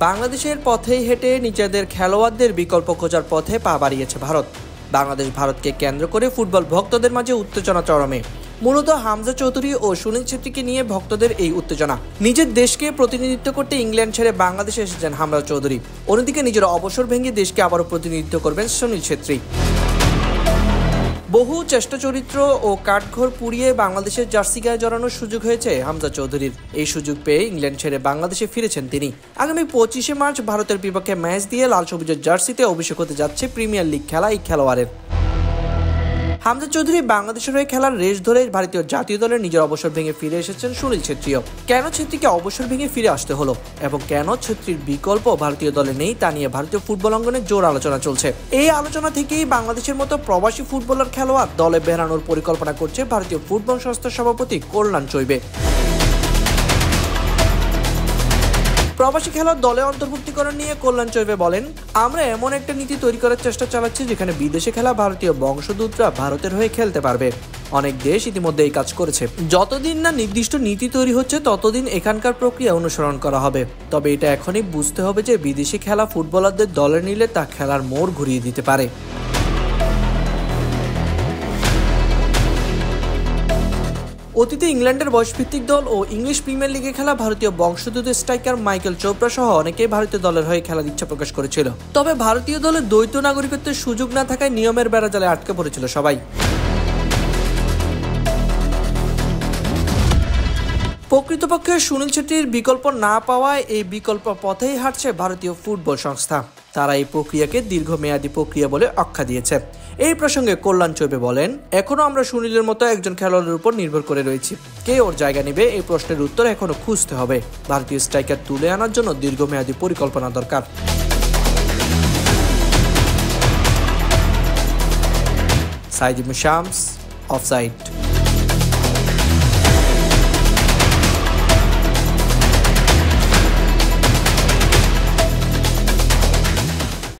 বাংলাদেশের পথেই হেঁটে নিজেদের খেলোয়াড়দের বিকল্প খোঁজার পথে পা বাড়িয়েছে ভারত। বাংলাদেশ ভারতকে কেন্দ্র করে ফুটবল ভক্তদের মাঝে উত্তেজনা চরমে। মূলত হামজা চৌধুরী ও সুনীল ছেত্রীকে নিয়ে ভক্তদের এই উত্তেজনা। নিজের দেশকে প্রতিনিধিত্ব করতে ইংল্যান্ড ছেড়ে বাংলাদেশে এসেছেন হামজা চৌধুরী। অন্যদিকে নিজের অবসর ভেঙে দেশকে আবারও প্রতিনিধিত্ব করবেন সুনীল ছেত্রী। বহু চেষ্টা চরিত্র ও কাঠঘর পুড়িয়ে বাংলাদেশের জার্সি গায়ে জড়ানোর সুযোগ হয়েছে হামজা চৌধুরীর। এই সুযোগ পেয়ে ইংল্যান্ড ছেড়ে বাংলাদেশে ফিরেছেন তিনি। আগামী 25শে মার্চ ভারতের বিপক্ষে ম্যাচ দিয়ে লাল সবুজের জার্সিতে অভিষেক হতে যাচ্ছে প্রিমিয়ার লিগ খেলা এই খেলোয়াড়ের। হামজা চৌধুরী বাংলাদেশের হয়ে খেলার রেশ ধরে ভারতীয় জাতীয় দলের নিজের অবসর ভেঙে ফিরে এসেছেন সুনীল ছেত্রীও। কেন ছেত্রীকে অবসর ভেঙে ফিরে আসতে হলো এবং কেন ছেত্রীর বিকল্প ভারতীয় দলে নেই তা নিয়ে ভারতীয় ফুটবল অঙ্গনে জোর আলোচনা চলছে। এই আলোচনা থেকেই বাংলাদেশের মতো প্রবাসী ফুটবলার খেলোয়াড় দলে বেরানোর পরিকল্পনা করছে ভারতীয় ফুটবল সংস্থার সভাপতি কল্যাণ চৈবে। প্রবাসী খেলোয়াড় দলে অন্তর্ভুক্তিকরণ নিয়ে কল্যাণ চৈবে বলেন, আমরা এমন একটা নীতি তৈরি করার চেষ্টা চালাচ্ছি যেখানে বিদেশে খেলা ভারতীয় বংশোদ্ভূতরা ভারতের হয়ে খেলতে পারবে। অনেক দেশ ইতিমধ্যে এই কাজ করেছে। যতদিন না নির্দিষ্ট নীতি তৈরি হচ্ছে ততদিন এখানকার প্রক্রিয়া অনুসরণ করা হবে। তবে এটা এখনই বুঝতে হবে যে বিদেশি খেলা ফুটবলারদের দলে নিলে তা খেলার মোড় ঘুরিয়ে দিতে পারে। অতীতে ইংল্যান্ডের বয়সভিত্তিক দল ও ইংলিশ প্রিমিয়ার লিগে খেলা ভারতীয় বংশোদ্ভূত স্ট্রাইকার মাইকেল চোপড়া সহ অনেকেই ভারতীয় দলের হয়ে খেলার ইচ্ছা প্রকাশ করেছিল। তবে ভারতীয় দলের দ্বৈত নাগরিকত্বের সুযোগ না থাকায় নিয়মের বেড়াজালে আটকে পড়েছিল সবাই। প্রকৃতপক্ষে সুনীল ছেত্রীর বিকল্প না পাওয়ায় এই বিকল্প পথেই হাঁটছে ভারতীয় ফুটবল সংস্থা। তারা এই প্রক্রিয়াকে দীর্ঘমেয়াদী প্রক্রিয়া বলে আখ্যা দিয়েছে। এই প্রসঙ্গে কল্যাণ চৈবে বলেন, এখনো আমরা সুনীলের মতো একজন খেলোয়াড়ের উপর নির্ভর করে রয়েছি। কে ওর জায়গা নেবে এই প্রশ্নের উত্তর এখনো খুঁজতে হবে। ভারতীয় স্ট্রাইকার তুলে আনার জন্য দীর্ঘমেয়াদী পরিকল্পনা দরকার। সাইদ শামস, অফসাইড।